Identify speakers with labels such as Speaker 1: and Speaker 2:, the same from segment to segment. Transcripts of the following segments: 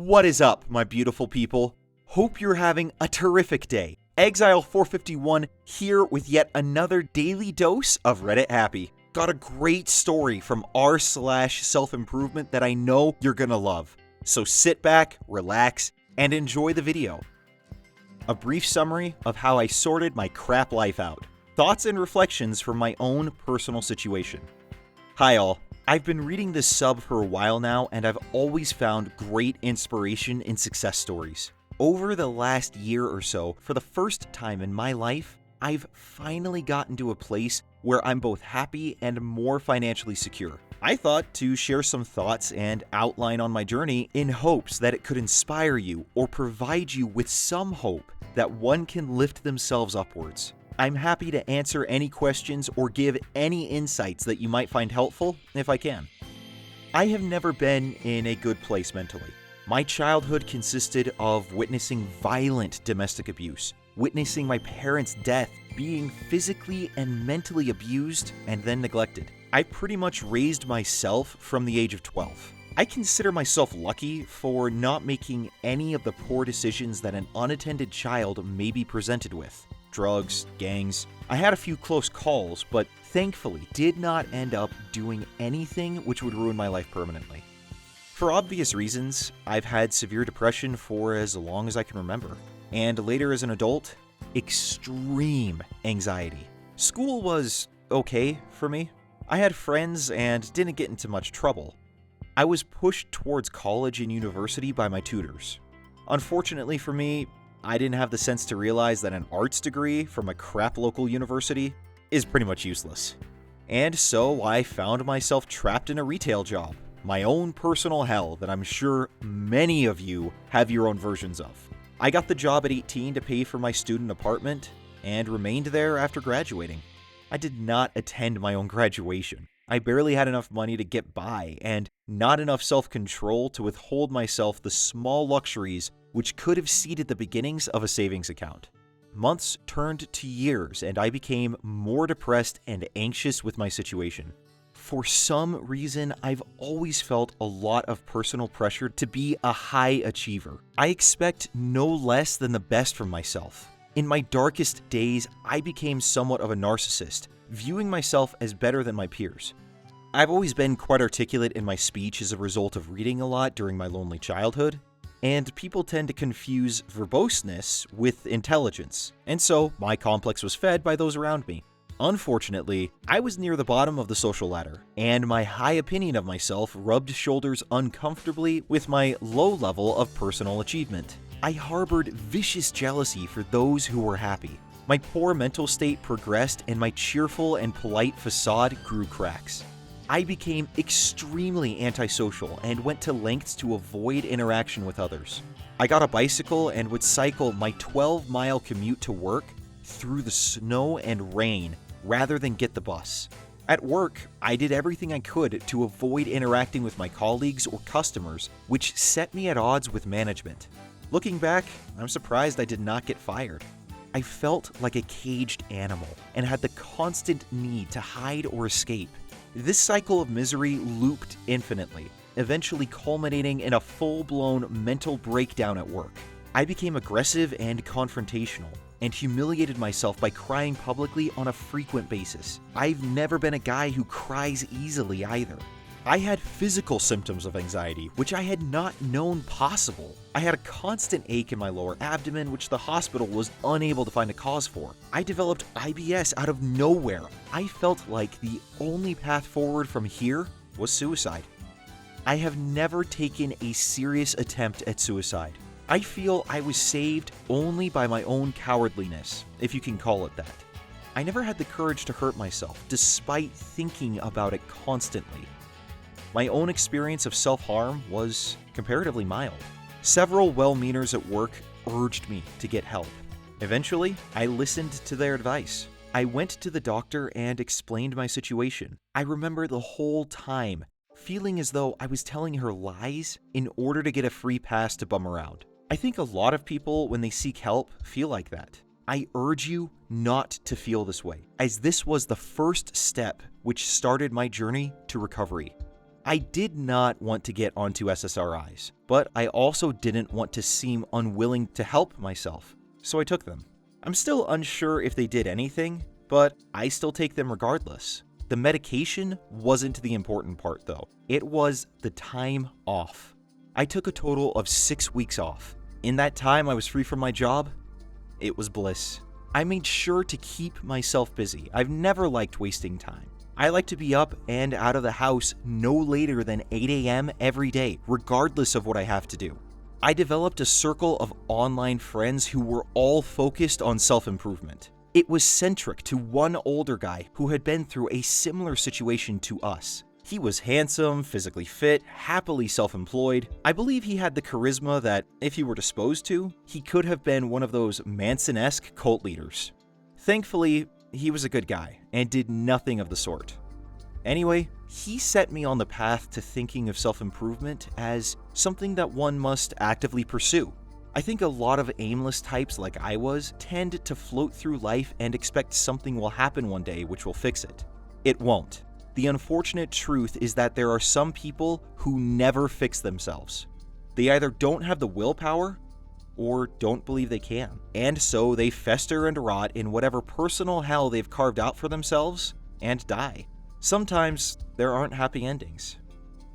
Speaker 1: What is up, my beautiful people? Hope you're having a terrific day. Exile451 here with yet another daily dose of Reddit Happy. Got a great story from r/self-improvement that I know you're gonna love. So sit back, relax, and enjoy the video. A brief summary of how I sorted my crap life out. Thoughts and reflections from my own personal situation. Hi all. I've been reading this sub for a while now, and I've always found great inspiration in success stories. Over the last year or so, for the first time in my life, I've finally gotten to a place where I'm both happy and more financially secure. I thought to share some thoughts and outline on my journey in hopes that it could inspire you or provide you with some hope that one can lift themselves upwards. I'm happy to answer any questions or give any insights that you might find helpful if I can. I have never been in a good place mentally. My childhood consisted of witnessing violent domestic abuse, witnessing my parents' death, being physically and mentally abused and then neglected. I pretty much raised myself from the age of 12. I consider myself lucky for not making any of the poor decisions that an unattended child may be presented with. Drugs, gangs. I had a few close calls, but thankfully did not end up doing anything which would ruin my life permanently. For obvious reasons, I've had severe depression for as long as I can remember, and later as an adult, extreme anxiety. School was okay for me. I had friends and didn't get into much trouble. I was pushed towards college and university by my tutors. Unfortunately for me, I didn't have the sense to realize that an arts degree from a crap local university is pretty much useless. And so I found myself trapped in a retail job, my own personal hell that I'm sure many of you have your own versions of. I got the job at 18 to pay for my student apartment and remained there after graduating. I did not attend my own graduation. I barely had enough money to get by and not enough self-control to withhold myself the small luxuries which could have seeded the beginnings of a savings account. Months turned to years, and I became more depressed and anxious with my situation. For some reason, I've always felt a lot of personal pressure to be a high achiever. I expect no less than the best from myself. In my darkest days, I became somewhat of a narcissist, viewing myself as better than my peers. I've always been quite articulate in my speech as a result of reading a lot during my lonely childhood, and people tend to confuse verboseness with intelligence, and so my complex was fed by those around me. Unfortunately, I was near the bottom of the social ladder, and my high opinion of myself rubbed shoulders uncomfortably with my low level of personal achievement. I harbored vicious jealousy for those who were happy. My poor mental state progressed, and my cheerful and polite facade grew cracks. I became extremely antisocial and went to lengths to avoid interaction with others. I got a bicycle and would cycle my 12-mile commute to work through the snow and rain rather than get the bus. At work, I did everything I could to avoid interacting with my colleagues or customers, which set me at odds with management. Looking back, I'm surprised I did not get fired. I felt like a caged animal and had the constant need to hide or escape. This cycle of misery looped infinitely, eventually culminating in a full-blown mental breakdown at work. I became aggressive and confrontational, and humiliated myself by crying publicly on a frequent basis. I've never been a guy who cries easily either. I had physical symptoms of anxiety, which I had not known possible. I had a constant ache in my lower abdomen, which the hospital was unable to find a cause for. I developed IBS out of nowhere. I felt like the only path forward from here was suicide. I have never taken a serious attempt at suicide. I feel I was saved only by my own cowardliness, if you can call it that. I never had the courage to hurt myself, despite thinking about it constantly. My own experience of self-harm was comparatively mild. Several well-meaners at work urged me to get help. Eventually, I listened to their advice. I went to the doctor and explained my situation. I remember the whole time feeling as though I was telling her lies in order to get a free pass to bum around. I think a lot of people, when they seek help, feel like that. I urge you not to feel this way, as this was the first step which started my journey to recovery. I did not want to get onto SSRIs, but I also didn't want to seem unwilling to help myself, so I took them. I'm still unsure if they did anything, but I still take them regardless. The medication wasn't the important part though. It was the time off. I took a total of 6 weeks off. In that time I was free from my job. It was bliss. I made sure to keep myself busy. I've never liked wasting time. I like to be up and out of the house no later than 8 a.m. every day, regardless of what I have to do. I developed a circle of online friends who were all focused on self-improvement. It was centric to one older guy who had been through a similar situation to us. He was handsome, physically fit, happily self-employed. I believe he had the charisma that, if he were disposed to, he could have been one of those Manson-esque cult leaders. Thankfully, he was a good guy and did nothing of the sort. Anyway, he set me on the path to thinking of self-improvement as something that one must actively pursue. I think a lot of aimless types like I was tend to float through life and expect something will happen one day which will fix it. It won't. The unfortunate truth is that there are some people who never fix themselves. They either don't have the willpower or don't believe they can, and so they fester and rot in whatever personal hell they've carved out for themselves and die. Sometimes there aren't happy endings.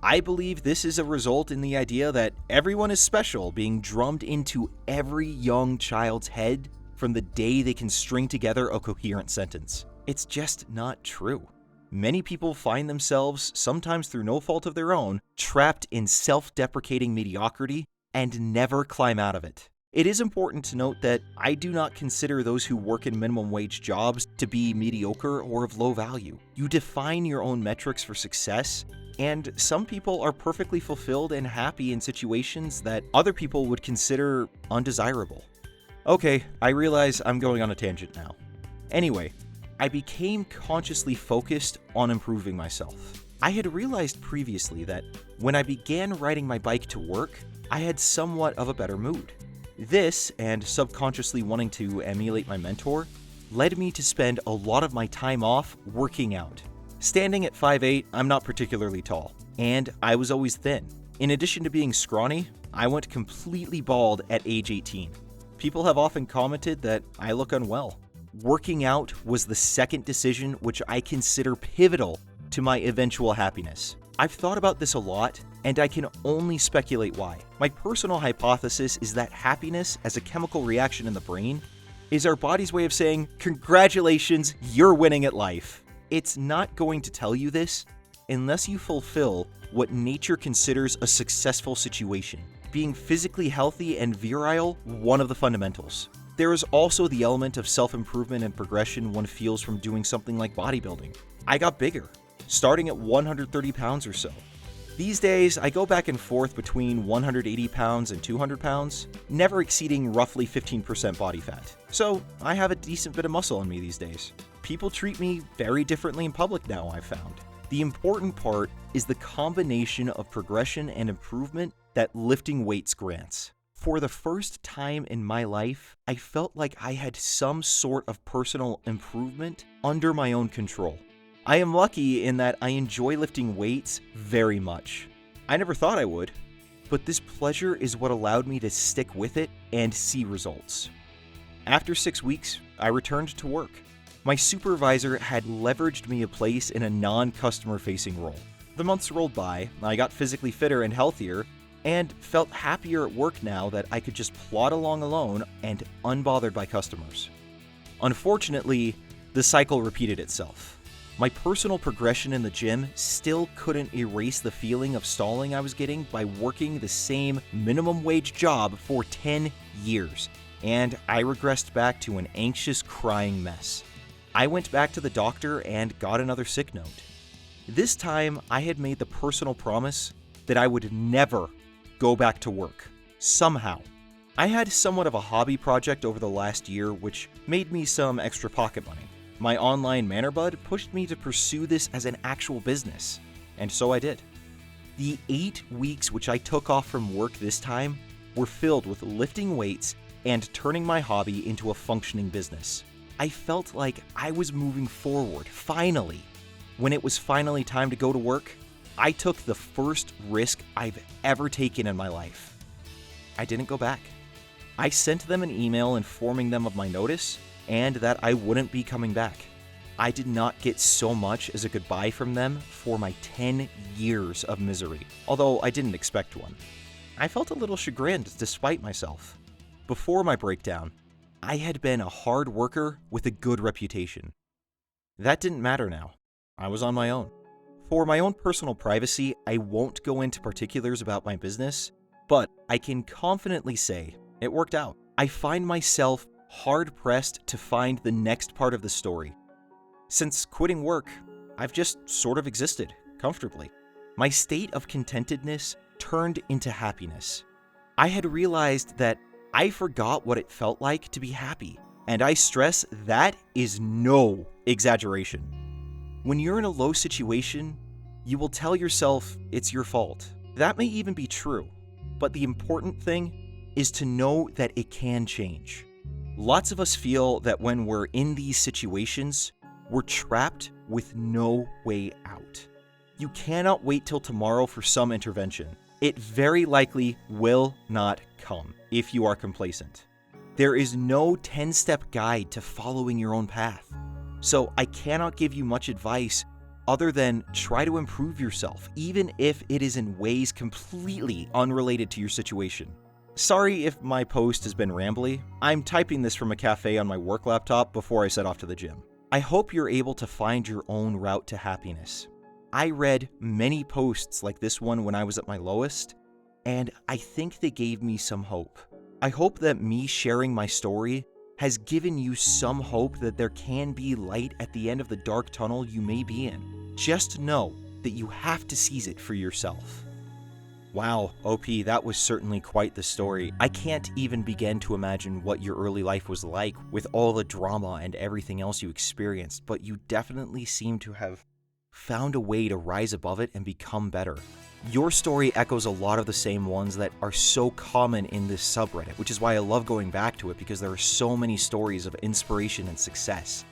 Speaker 1: I believe this is a result in the idea that everyone is special being drummed into every young child's head from the day they can string together a coherent sentence. It's just not true. Many people find themselves, sometimes through no fault of their own, trapped in self-deprecating mediocrity and never climb out of it. It is important to note that I do not consider those who work in minimum wage jobs to be mediocre or of low value. You define your own metrics for success, and some people are perfectly fulfilled and happy in situations that other people would consider undesirable. Okay, I realize I'm going on a tangent now. Anyway, I became consciously focused on improving myself. I had realized previously that when I began riding my bike to work, I had somewhat of a better mood. This, and subconsciously wanting to emulate my mentor, led me to spend a lot of my time off working out. Standing at 5'8", I'm not particularly tall, and I was always thin. In addition to being scrawny, I went completely bald at age 18. People have often commented that I look unwell. Working out was the second decision which I consider pivotal to my eventual happiness. I've thought about this a lot, and I can only speculate why. My personal hypothesis is that happiness as a chemical reaction in the brain is our body's way of saying, congratulations, you're winning at life. It's not going to tell you this unless you fulfill what nature considers a successful situation. Being physically healthy and virile, one of the fundamentals. There is also the element of self-improvement and progression one feels from doing something like bodybuilding. I got bigger, starting at 130 pounds or so. These days, I go back and forth between 180 pounds and 200 pounds, never exceeding roughly 15% body fat. So I have a decent bit of muscle on me these days. People treat me very differently in public now, I've found. The important part is the combination of progression and improvement that lifting weights grants. For the first time in my life, I felt like I had some sort of personal improvement under my own control. I am lucky in that I enjoy lifting weights very much. I never thought I would, but this pleasure is what allowed me to stick with it and see results. After 6 weeks, I returned to work. My supervisor had leveraged me a place in a non-customer facing role. The months rolled by, I got physically fitter and healthier, and felt happier at work now that I could just plod along alone and unbothered by customers. Unfortunately, the cycle repeated itself. My personal progression in the gym still couldn't erase the feeling of stalling I was getting by working the same minimum wage job for 10 years, and I regressed back to an anxious, crying mess. I went back to the doctor and got another sick note. This time, I had made the personal promise that I would never go back to work. Somehow. I had somewhat of a hobby project over the last year which made me some extra pocket money. My online Mannerbud pushed me to pursue this as an actual business, and so I did. The 8 weeks which I took off from work this time were filled with lifting weights and turning my hobby into a functioning business. I felt like I was moving forward, finally. When it was finally time to go to work, I took the first risk I've ever taken in my life. I didn't go back. I sent them an email informing them of my notice and that I wouldn't be coming back. I did not get so much as a goodbye from them for my 10 years of misery, although I didn't expect one. I felt a little chagrined despite myself. Before my breakdown, I had been a hard worker with a good reputation. That didn't matter now. I was on my own. For my own personal privacy, I won't go into particulars about my business, but I can confidently say it worked out. I find myself hard-pressed to find the next part of the story. Since quitting work, I've just sort of existed comfortably. My state of contentedness turned into happiness. I had realized that I forgot what it felt like to be happy, and I stress that is no exaggeration. When you're in a low situation, you will tell yourself it's your fault. That may even be true, but the important thing is to know that it can change. Lots of us feel that when we're in these situations, we're trapped with no way out. You cannot wait till tomorrow for some intervention. It very likely will not come if you are complacent. There is no 10-step guide to following your own path. So I cannot give you much advice other than try to improve yourself, even if it is in ways completely unrelated to your situation. Sorry if my post has been rambly. I'm typing this from a cafe on my work laptop before I set off to the gym. I hope you're able to find your own route to happiness. I read many posts like this one when I was at my lowest, and I think they gave me some hope. I hope that me sharing my story has given you some hope that there can be light at the end of the dark tunnel you may be in. Just know that you have to seize it for yourself. Wow, OP, that was certainly quite the story. I can't even begin to imagine what your early life was like with all the drama and everything else you experienced, but you definitely seem to have found a way to rise above it and become better. Your story echoes a lot of the same ones that are so common in this subreddit, which is why I love going back to it, because there are so many stories of inspiration and success.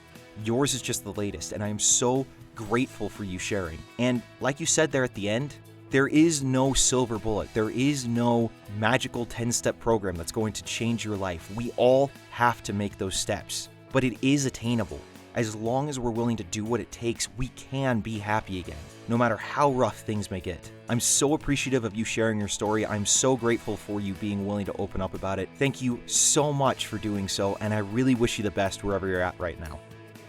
Speaker 1: Yours is just the latest, and I am so grateful for you sharing. And like you said there at the end, there is no silver bullet. There is no magical 10-step program that's going to change your life. We all have to make those steps, but it is attainable. As long as we're willing to do what it takes, we can be happy again, no matter how rough things may get. I'm so appreciative of you sharing your story. I'm so grateful for you being willing to open up about it. Thank you so much for doing so, and I really wish you the best wherever you're at right now.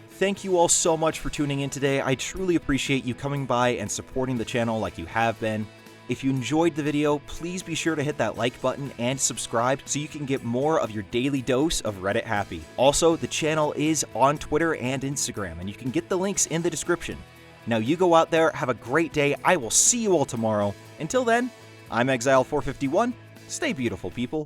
Speaker 1: Thank you all so much for tuning in today. I truly appreciate you coming by and supporting the channel like you have been. If you enjoyed the video, please be sure to hit that like button and subscribe so you can get more of your daily dose of Reddit Happy. Also, the channel is on Twitter and Instagram, and you can get the links in the description. Now you go out there, have a great day. I will see you all tomorrow. Until then, I'm Exile451. Stay beautiful, people.